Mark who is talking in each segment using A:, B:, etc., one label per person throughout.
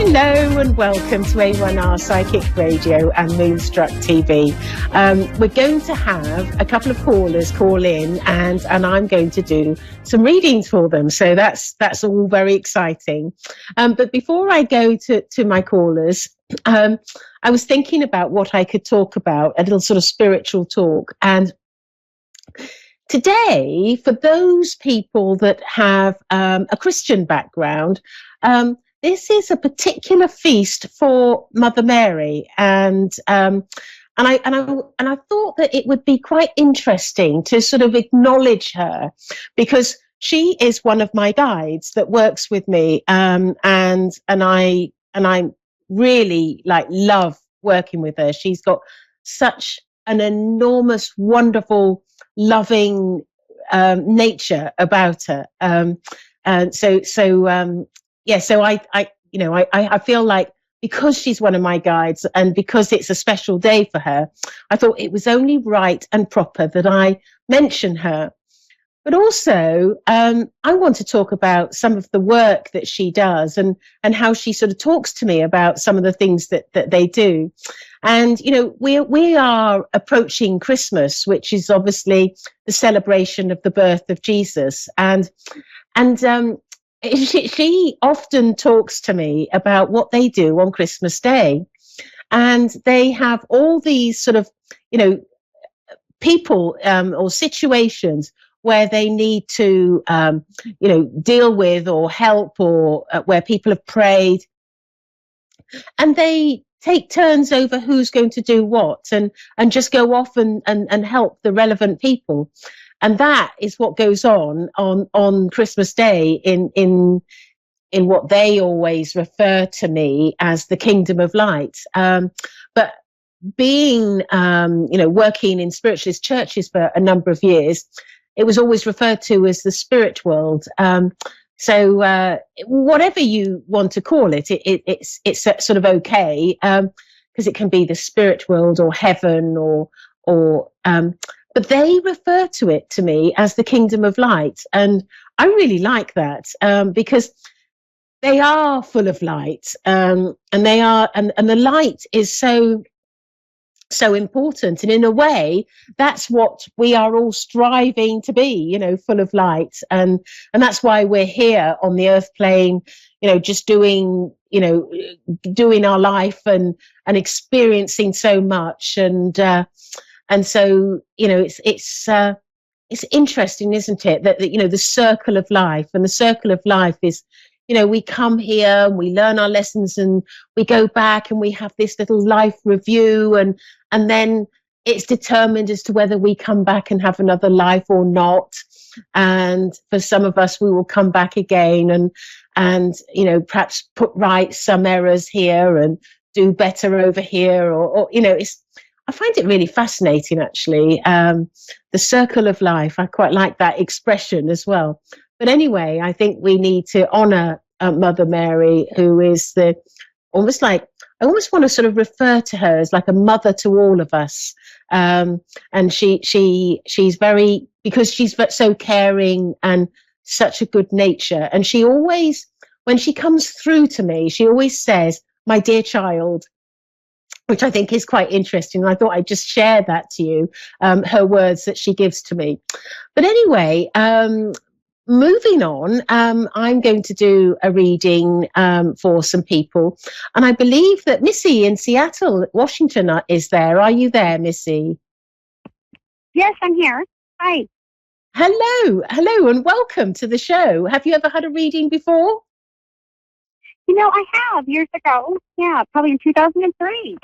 A: Hello and welcome to A1R Psychic Radio and Moonstruck TV. We're going to have a couple of callers call in and I'm going to do some readings for them. So that's all very exciting. But before I go to my callers, I was thinking about what I could talk about, a little sort of spiritual talk. And today, for those people that have a Christian background, this is a particular feast for Mother Mary, and I thought that it would be quite interesting to sort of acknowledge her, because she is one of my guides that works with me, and I really love working with her. She's got such an enormous, wonderful, loving nature about her, So I feel like, because she's one of my guides and because it's a special day for her, I thought it was only right and proper that I mention her. But also, I want to talk about some of the work that she does and how she sort of talks to me about some of the things that they do. And, we are approaching Christmas, which is obviously the celebration of the birth of Jesus. And she often talks to me about what they do on Christmas Day. And they have all these sort of, people or situations where they need to, deal with or help, or where people have prayed. And they take turns over who's going to do what, and just go off and help the relevant people. And that is what goes on Christmas Day in what they always refer to me as the kingdom of light. But being, working in spiritualist churches for a number of years, it was always referred to as the spirit world. So whatever you want to call it, it's sort of okay, because it can be the spirit world or heaven but they refer to it to me as the kingdom of light. And I really like that, because they are full of light, and they are, and the light is so important. And in a way, that's what we are all striving to be, full of light. And that's why we're here on the earth plane, just doing our life and experiencing so much. And so, it's interesting, isn't it, that the circle of life, and the circle of life is, we come here and we learn our lessons and we go back and we have this little life review, and then it's determined as to whether we come back and have another life or not. And for some of us, we will come back again and perhaps put right some errors here and do better over here, or I find it really fascinating, actually, the circle of life. I quite like that expression as well. But anyway, I think we need to honour Mother Mary, who is I almost want to sort of refer to her as like a mother to all of us. And she's very, because she's so caring and such a good nature. And she always, when she comes through to me, she always says, "My dear child," which I think is quite interesting. And I thought I'd just share that to you, her words that she gives to me. But anyway, moving on, I'm going to do a reading for some people. And I believe that Missy in Seattle, Washington is there. Are you there, Missy?
B: Yes, I'm here. Hi.
A: Hello, and welcome to the show. Have you ever had a reading before?
B: I have years ago. Yeah, probably in 2003.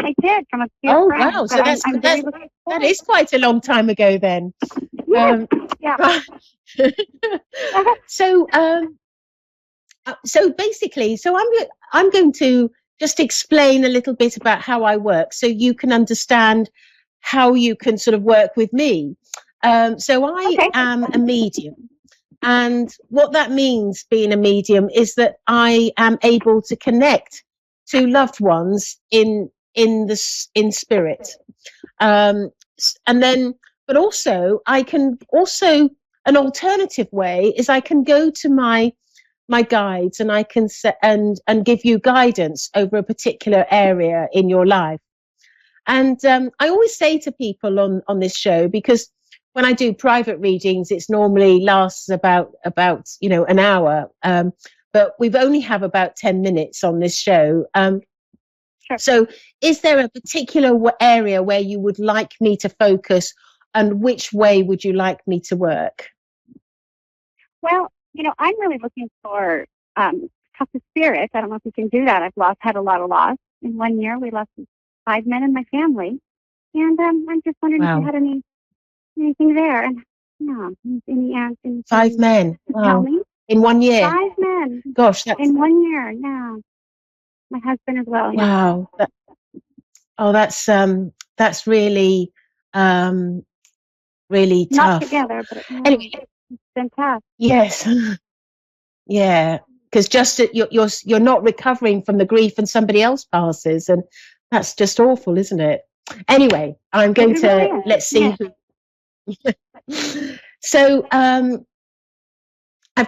B: I did from a few friends.
A: Wow! So that is quite a long time ago then.
B: Yes. Yeah.
A: So basically, I'm going to just explain a little bit about how I work, so you can understand how you can sort of work with me. So I am a medium. And what that means, being a medium, is that I am able to connect to loved ones in spirit. And then, but also, an alternative way is I can go to my my guides, and I can and give you guidance over a particular area in your life. And I always say to people on this show, because when I do private readings, it's normally lasts about an hour, but we've only have about 10 minutes on this show.
B: Sure.
A: So is there a particular area where you would like me to focus, and which way would you like me to work?
B: Well, I'm really looking for tough spirit. I don't know if we can do that. I've had a lot of loss. In 1 year, we lost 5 men in my family. And I'm just wondering if you had anything there. And any
A: 5 men. Wow. In 1 year.
B: 5 men.
A: Gosh,
B: in 1 year. Yeah. My husband as well. Yeah.
A: Wow. That's really really tough.
B: Not together, but anyway, it's been tough.
A: Yes. Yeah. Because just you're not recovering from the grief, and somebody else passes, and that's just awful, isn't it? Anyway, I'm going to let's see. Yeah. So I've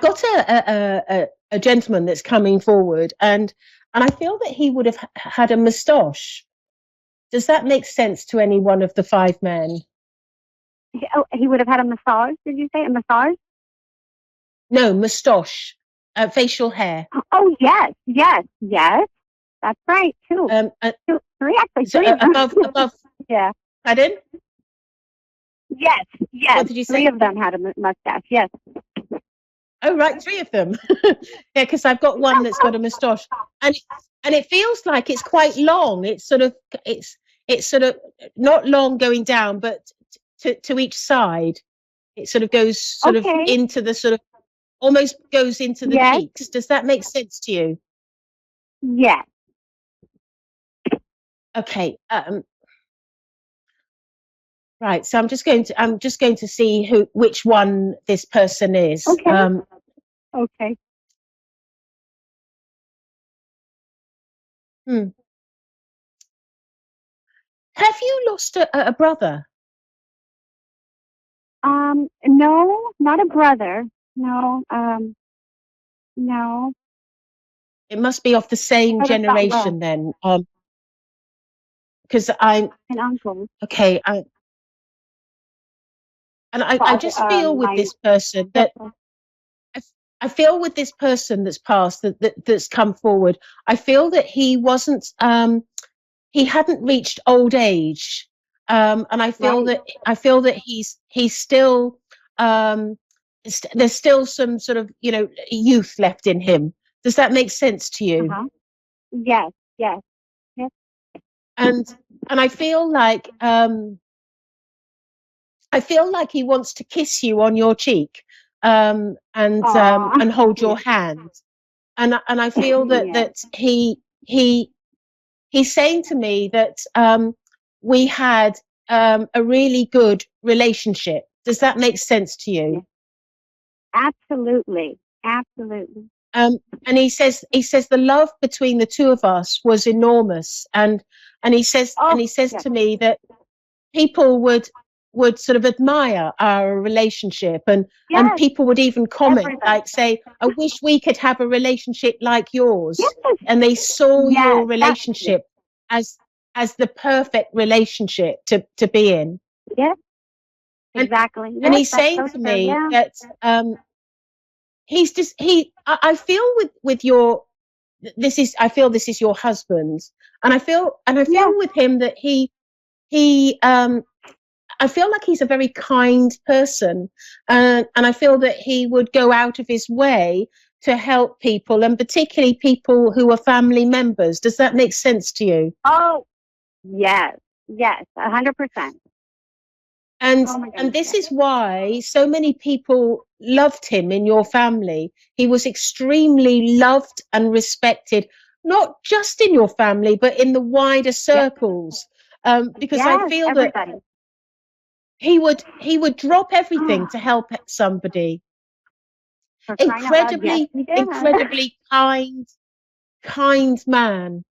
A: got a gentleman that's coming forward, and I feel that he would have had a moustache. Does that make sense to any one of the 5 men?
B: He would have had a massage. Did you say a massage?
A: No, moustache, facial hair.
B: Oh yes. That's right. 2, 2, 3 actually.
A: So
B: 3
A: above.
B: Yeah.
A: Pardon?
B: Yes.
A: What did you say?
B: 3 of them had a mustache. Yes.
A: Oh right, 3 of them. Yeah, because I've got one that's got a moustache, and it feels like it's quite long. It's sort of not long going down, but to each side. It sort of goes sort of into the sort of almost goes into the cheeks. Does that make sense to you?
B: Yes.
A: Okay. Right. So I'm just going to see which one this person is.
B: Okay. Okay.
A: Have you lost a brother?
B: No, not a brother. No. No.
A: It must be of the same generation then. Because I'm
B: an uncle.
A: Okay. I just feel with this person that I feel with this person that's passed, that's come forward, I feel that he wasn't he hadn't reached old age, and I feel that he's still there's still some sort of youth left in him. Does that make sense to you?
B: Yes.
A: And I feel like he wants to kiss you on your cheek, and hold your hand, and I feel that that he's saying to me that we had a really good relationship. Does that make sense to you?
B: Absolutely.
A: And he says the love between the two of us was enormous, and he says to me that people would sort of admire our relationship, and people would even comment, like say, I wish we could have a relationship like yours. And they saw your relationship as the perfect relationship to be in.
B: Yes, exactly.
A: And he's saying to me that he's just I feel with your I feel this is your husband, and I feel with him that he I feel like he's a very kind person, and I feel that he would go out of his way to help people, and particularly people who are family members. Does that make sense to you?
B: Oh, yes, 100%.
A: And this is why so many people loved him in your family. He was extremely loved and respected, not just in your family, but in the wider circles. Because I feel that he would drop everything to help somebody. Incredibly kind man.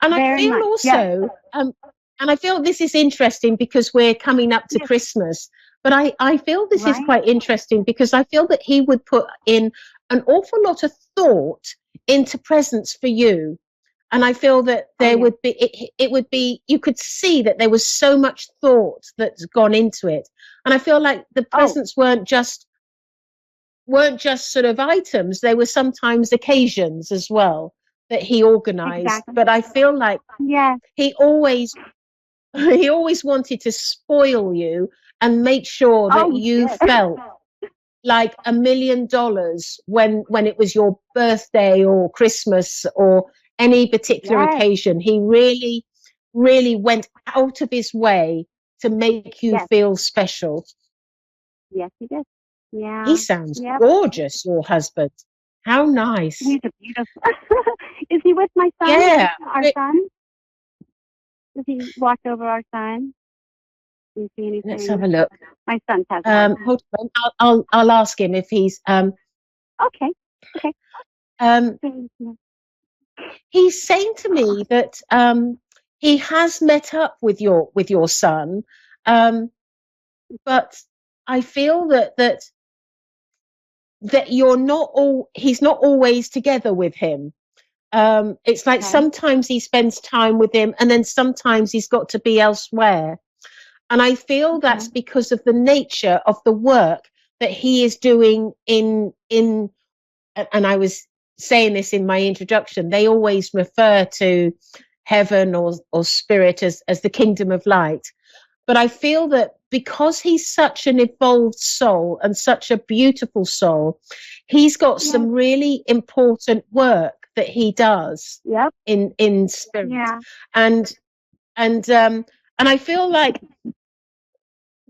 A: And I feel also, and I feel this is interesting because we're coming up to Christmas, but I feel this is quite interesting because I feel that he would put in an awful lot of thought into presents for you. And I feel that there would be, it would be, you could see that there was so much thought that's gone into it. And I feel like the presents weren't just sort of items. They were sometimes occasions as well that he organized.
B: Exactly.
A: But I feel like he always wanted to spoil you and make sure that you felt like $1 million when it was your birthday or Christmas or any particular occasion. He really, really went out of his way to make you feel special.
B: Yes, he did. Yeah.
A: He sounds gorgeous, your husband. How nice.
B: He's a beautiful. Is he with my son?
A: Yeah.
B: Our son? Does he watch over our son? Do you see anything?
A: Let's have a look.
B: My son has.
A: Hold on. I'll ask him if he's.
B: Okay.
A: He's saying to me that he has met up with your son, but I feel that you're not he's not always together with him. It's like sometimes he spends time with him and then sometimes he's got to be elsewhere. And I feel that's because of the nature of the work that he is doing in, and I was saying this in my introduction, they always refer to heaven or spirit as the kingdom of light. But I feel that because he's such an evolved soul and such a beautiful soul, he's got some really important work that he does in spirit. Yeah. And I feel like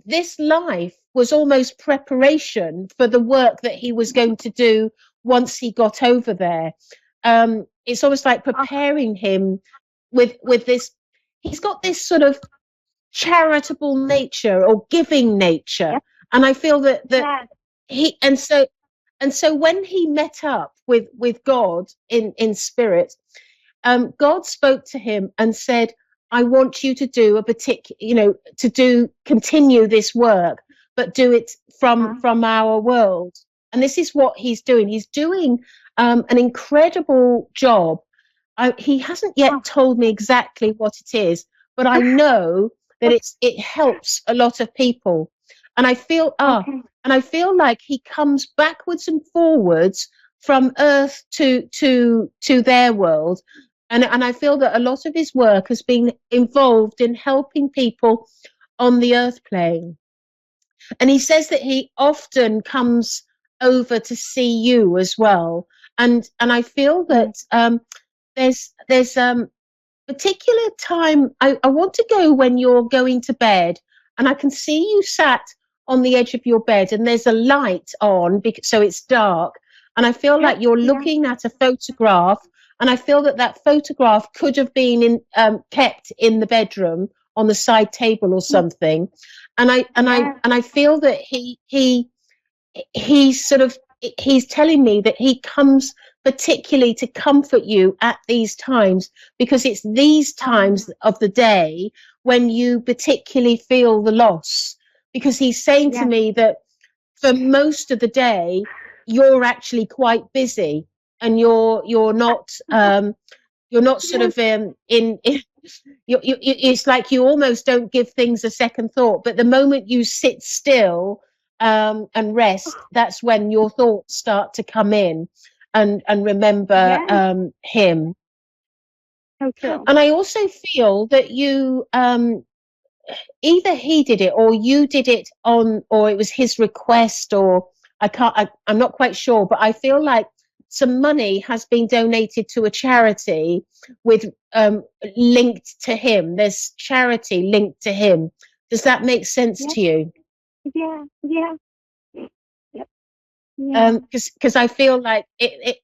A: this life was almost preparation for the work that he was going to do once he got over there. It's almost like preparing him with this. He's got this sort of charitable nature or giving nature, and I feel that he and so when he met up with God in spirit, God spoke to him and said, I want you to do a particular, continue this work, but do it from our world. And this is what he's doing. He's doing an incredible job. He hasn't yet told me exactly what it is, but I know that it helps a lot of people. And I feel and I feel like he comes backwards and forwards from earth to their world. And I feel that a lot of his work has been involved in helping people on the earth plane. And he says that he often comes over to see you as well. And I feel that there's particular time I want to go when you're going to bed, and I can see you sat on the edge of your bed and there's a light on, so it's dark. And I feel like you're looking at a photograph. And I feel that photograph could have been kept in the bedroom on the side table or something. And I feel that he's telling me that he comes particularly to comfort you at these times, because it's these times of the day when you particularly feel the loss. Because he's saying to me that for most of the day you're actually quite busy. And you're not sort of it's like you almost don't give things a second thought. But the moment you sit still and rest, that's when your thoughts start to come in and remember him.
B: So true.
A: And I also feel that you either he did it or you did it or it was his request, or I'm not quite sure, but I feel like some money has been donated to a charity with linked to him. There's charity linked to him. Does that make sense to you?
B: Yeah.
A: Because I feel like it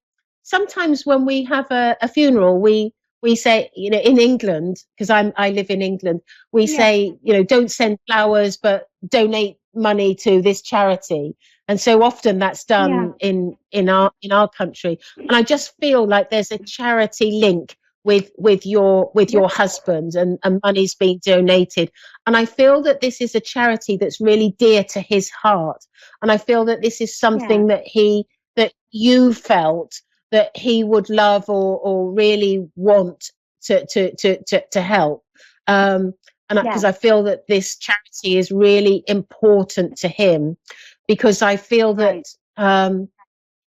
A: sometimes when we have a funeral, we say, in England, because I live in England, we say, don't send flowers, but donate money to this charity. And so often that's done in our country. And I just feel like there's a charity link with your husband, and money's being donated. And I feel that this is a charity that's really dear to his heart. And I feel that this is something that he that you felt that he would love or really want to help. And because
B: Yes,
A: I feel that this charity is really important to him, because I feel that
B: right.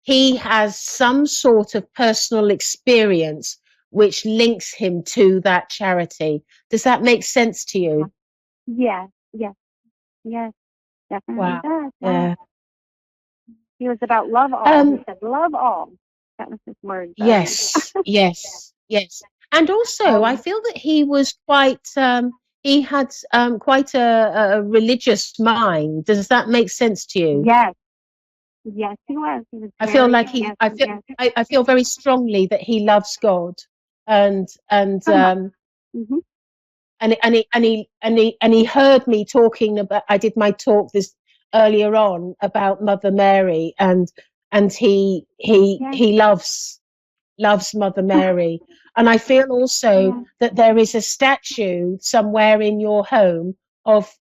A: he has some sort of personal experience which links him to that charity. Does that make sense to you?
B: Yes, yes, yes, definitely
A: Wow.
B: does. Wow.
A: Yeah.
B: He was about love all. He
A: Um,
B: said, love all. That was his word. So,
A: yes, yes, yes. And also, I
B: um,
A: feel that he was quite, he had quite a religious mind. Does that make sense to you?
B: yes, yes, he was. He was
A: I feel
B: very,
A: like he,
B: yes, yes.
A: I feel very strongly that he loves God, and and
B: Uh-huh.
A: um,
B: Hmm.
A: and he heard me talking about. I did my talk this earlier on about Mother Mary, and
B: Yes,
A: he loves Mother Mary. And I feel also
B: yes.
A: that there is a statue somewhere in your home of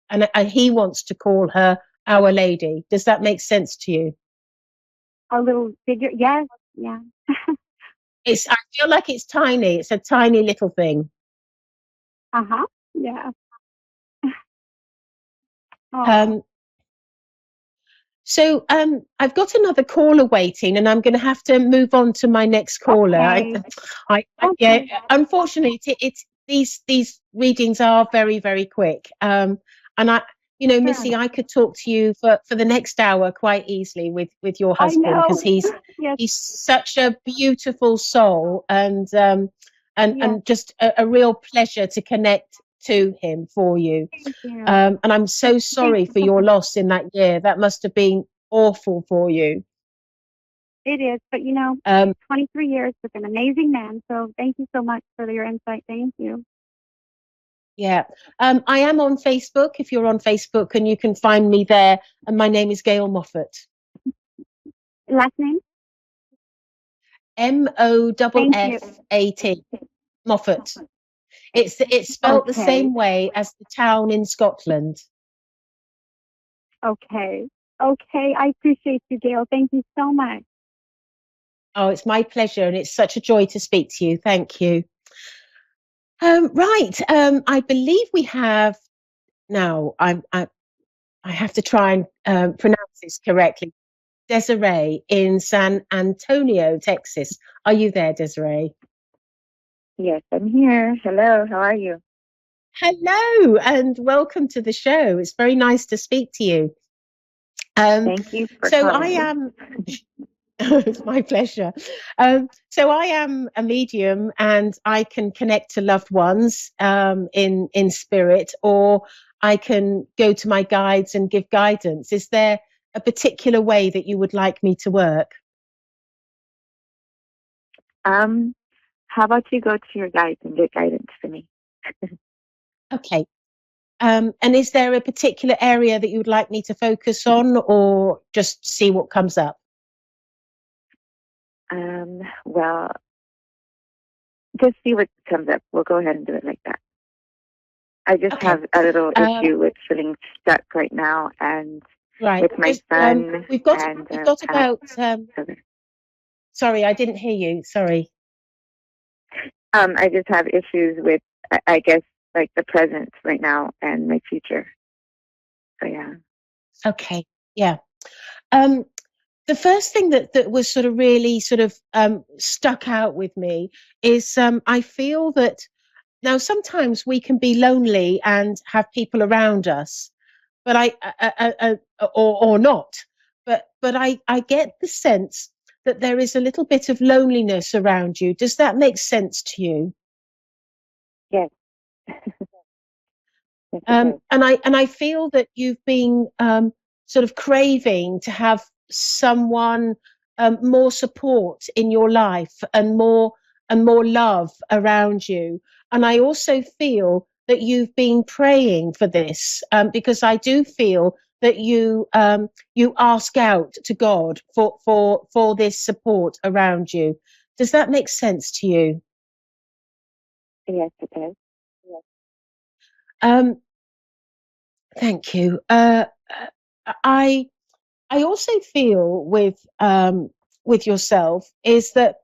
A: and he wants to call her Our Lady. Does that make sense to you?
B: A little figure. Yes, yeah.
A: I feel like it's tiny. It's a tiny little thing.
B: Uh-huh. Yeah. Oh,
A: Um, so I've got another caller waiting, and I'm going to have to move on to my next caller.
B: okay.
A: Yeah.
B: Okay.
A: Unfortunately, it's these readings are very very quick. And
B: Sure.
A: Missy, I could talk to you for the next hour quite easily with your
B: I
A: husband, because
B: know. Yes,
A: he's such a beautiful soul,
B: yes.
A: and just a real pleasure to connect to him for you.
B: Thank you.
A: And I'm so
B: Thank
A: sorry
B: you
A: for
B: so
A: your
B: much.
A: loss in that year. That must have been awful for you.
B: It is, but 23 years with an amazing man. So thank you so much for your insight. Thank you.
A: Yeah. I am on Facebook, if you're on Facebook, and you can find me there. And my name is Gail Moffat.
B: Last name? Thank you.
A: Moffat. Moffat. It's spelt the
B: Okay.
A: same way as the town in Scotland.
B: Okay. Okay. I appreciate you, Gail. Thank you so much.
A: Oh, it's my pleasure, and it's such a joy to speak to you. Thank you. Right. I believe we have now. I have to try and pronounce this correctly. Desiree in San Antonio, Texas. Are you there, Desiree?
C: Yes, I'm here. Hello, how are you?
A: Hello, and welcome to the show. It's very nice to speak to you. Um,
C: Thank you for
A: so I
C: calling me.
A: am. It's my pleasure. So I am a medium, and I can connect to loved ones in spirit, or I can go to my guides and give guidance. Is there a particular way that you would like me to work?
C: Um, how about you go to your guides and get guidance for me?
A: Okay. And is there a particular area that you would like me to focus on, or just see what comes up?
C: Well, just see what comes up. We'll go ahead and do it like that. I just
A: Okay.
C: have a little
A: Um,
C: issue with feeling stuck right now and
A: right.
C: with my
A: Just
C: son and
A: we've got
C: past.
A: about. Sorry, I didn't hear you. Sorry.
C: I just have issues with, I guess, like the present right now and my future. So yeah.
A: Okay. Yeah. Um, the first thing that was sort of really sort of stuck out with me is I feel that now sometimes we can be lonely and have people around us, but or not, but I get the sense that there is a little bit of loneliness around you. Does that make sense to you?
C: Yes. Yes, it does.
A: And I feel that you've been sort of craving to have someone more support in your life and more love around you. And I also feel that you've been praying for this because I do feel that you ask out to God for this support around you. Does that make sense to you?
C: Yes, it does.
A: Um, Thank you. I I also feel with yourself is that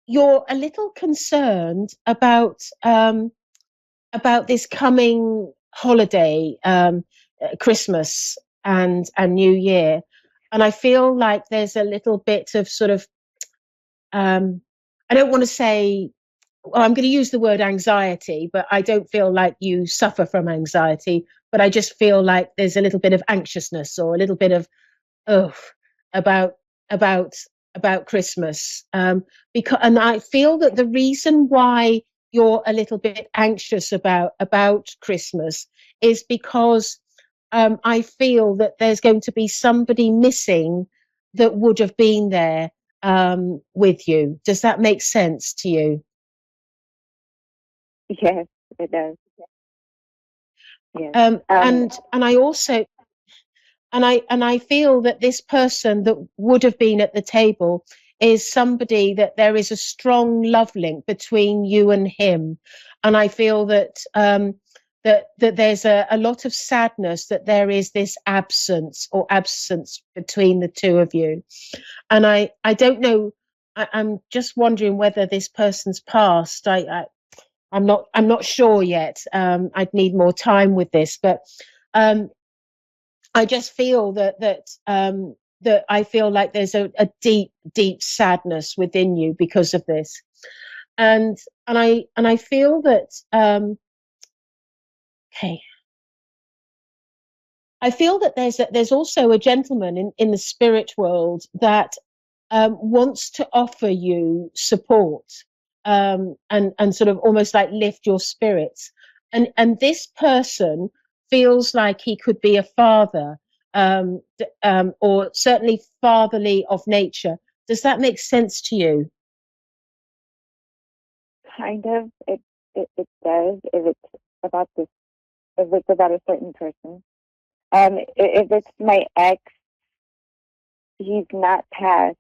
A: you're a little concerned about this coming holiday, Christmas and New Year, and I feel like there's a little bit of sort of I don't want to say, well, I'm going to use the word anxiety, but I don't feel like you suffer from anxiety, but I just feel like there's a little bit of anxiousness or a little bit of oh about about about Christmas, because and I feel that the reason why you're a little bit anxious about Christmas is because I feel that there's going to be somebody missing that would have been there with you. Does that make sense to you?
C: Yes, it does. Yes.
A: And I also and I feel that this person that would have been at the table is somebody that there is a strong love link between you and him, and I feel that that there's a lot of sadness that there is this absence between the two of you, and I don't know. I'm just wondering whether this person's passed. I'm not sure yet. I'd need more time with this, but um, I just feel that I feel like there's a deep sadness within you because of this, and I feel that okay. I feel that there's also a gentleman in the spirit world that wants to offer you support, and sort of almost like lift your spirits. And this person feels like he could be a father, or certainly fatherly of nature. Does that make sense to you?
C: Kind of. It does. If it's about a certain person. If it's my ex, he's not passed.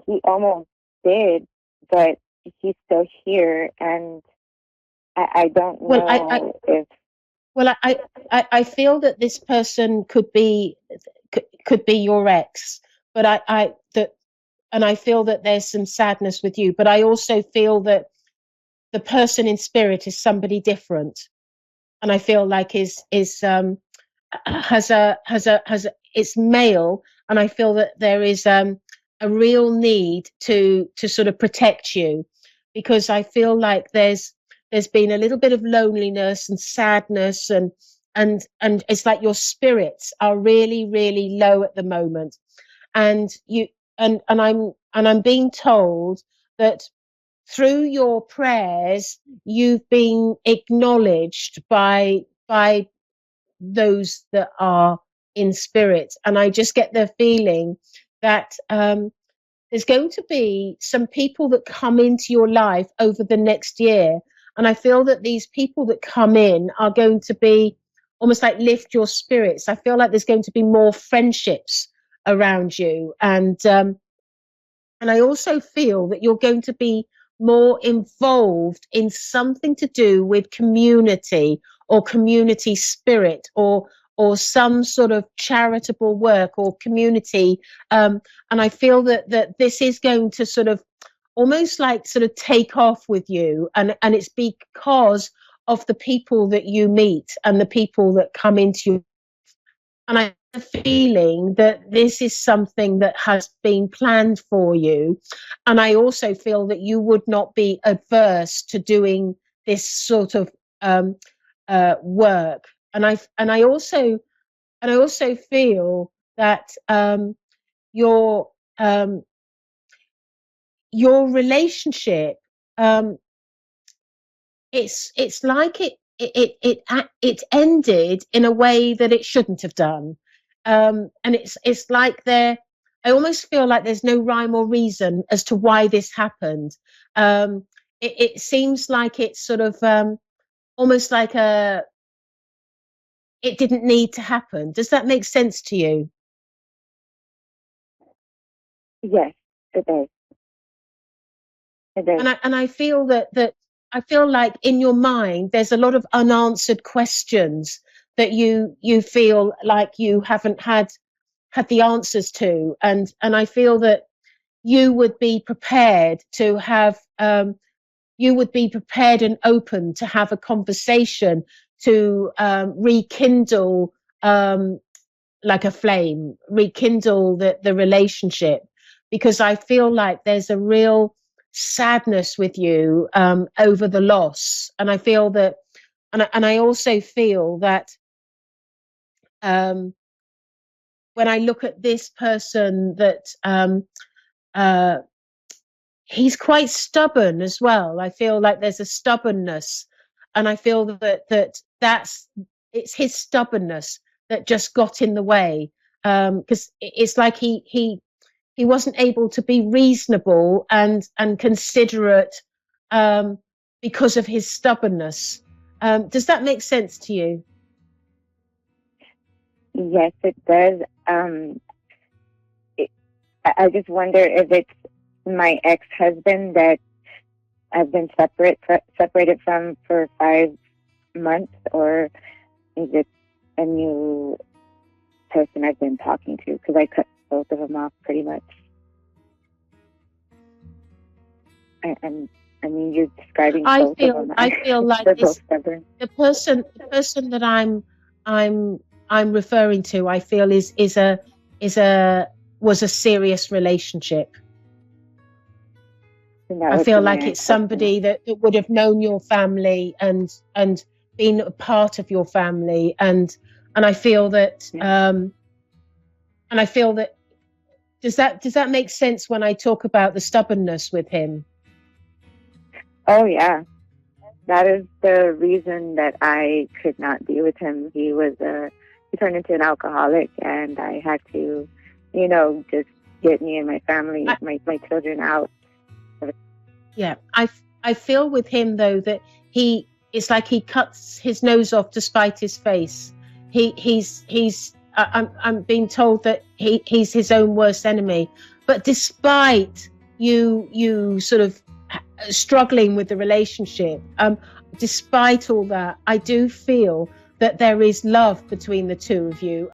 C: He almost did, but he's still here, and I don't
A: Well,
C: know if.
A: I feel that this person could be your ex, but and I feel that there's some sadness with you, but I also feel that the person in spirit is somebody different, and I feel like is has a it's male, and I feel that there is a real need to sort of protect you, because I feel like there's been a little bit of loneliness and sadness, and it's like your spirits are really low at the moment, and you and I'm being told that through your prayers you've been acknowledged by those that are in spirit, and I just get the feeling that there's going to be some people that come into your life over the next year, and I feel that these people that come in are going to be almost like lift your spirits. I feel like there's going to be more friendships around you, and I also feel that you're going to be more involved in something to do with community or community spirit, or some sort of charitable work or community. And I feel that this is going to sort of almost like sort of take off with you. And it's because of the people that you meet and the people that come into you. And I have a feeling that this is something that has been planned for you. And I also feel that you would not be adverse to doing this sort of work. And I also feel that your your relationship, um, it's like it ended in a way that it shouldn't have done, and it's like there. I almost feel like there's no rhyme or reason as to why this happened. It seems like it's sort of almost like it didn't need to happen. Does that make sense to you?
C: Yes, it does. It does.
A: And I feel that I feel like in your mind there's a lot of unanswered questions that you feel like you haven't had the answers to, and I feel that you would be prepared to have you would be prepared and open to have a conversation to rekindle like a flame, rekindle the relationship, because I feel like there's a real sadness with you over the loss, and I feel that, and I also feel that when I look at this person, that uh, he's quite stubborn as well. I feel like there's a stubbornness, and I feel that's it's his stubbornness that just got in the way, because it's like he wasn't able to be reasonable and considerate because of his stubbornness. Does that make sense to you?
C: Yes, it does. I just wonder if it's my ex-husband that I've been separated from for 5 months, or is it a new person I've been talking to? Because I cut both of them off pretty much. I mean, you're describing both of them.
A: I feel like
C: they're both stubborn.
A: The person that I'm referring to, I feel was a serious relationship. I feel like it's somebody that would have known your family and been a part of your family, and I feel that does that make sense when I talk about the stubbornness with him?
C: Oh yeah, that is the reason that I could not be with him. He turned into an alcoholic, and I had to, just get me and my family, my children out.
A: Yeah, I feel with him though that it's like he cuts his nose off to spite his face. I'm being told that he's his own worst enemy. But despite you sort of struggling with the relationship, despite all that, I do feel that there is love between the two of you.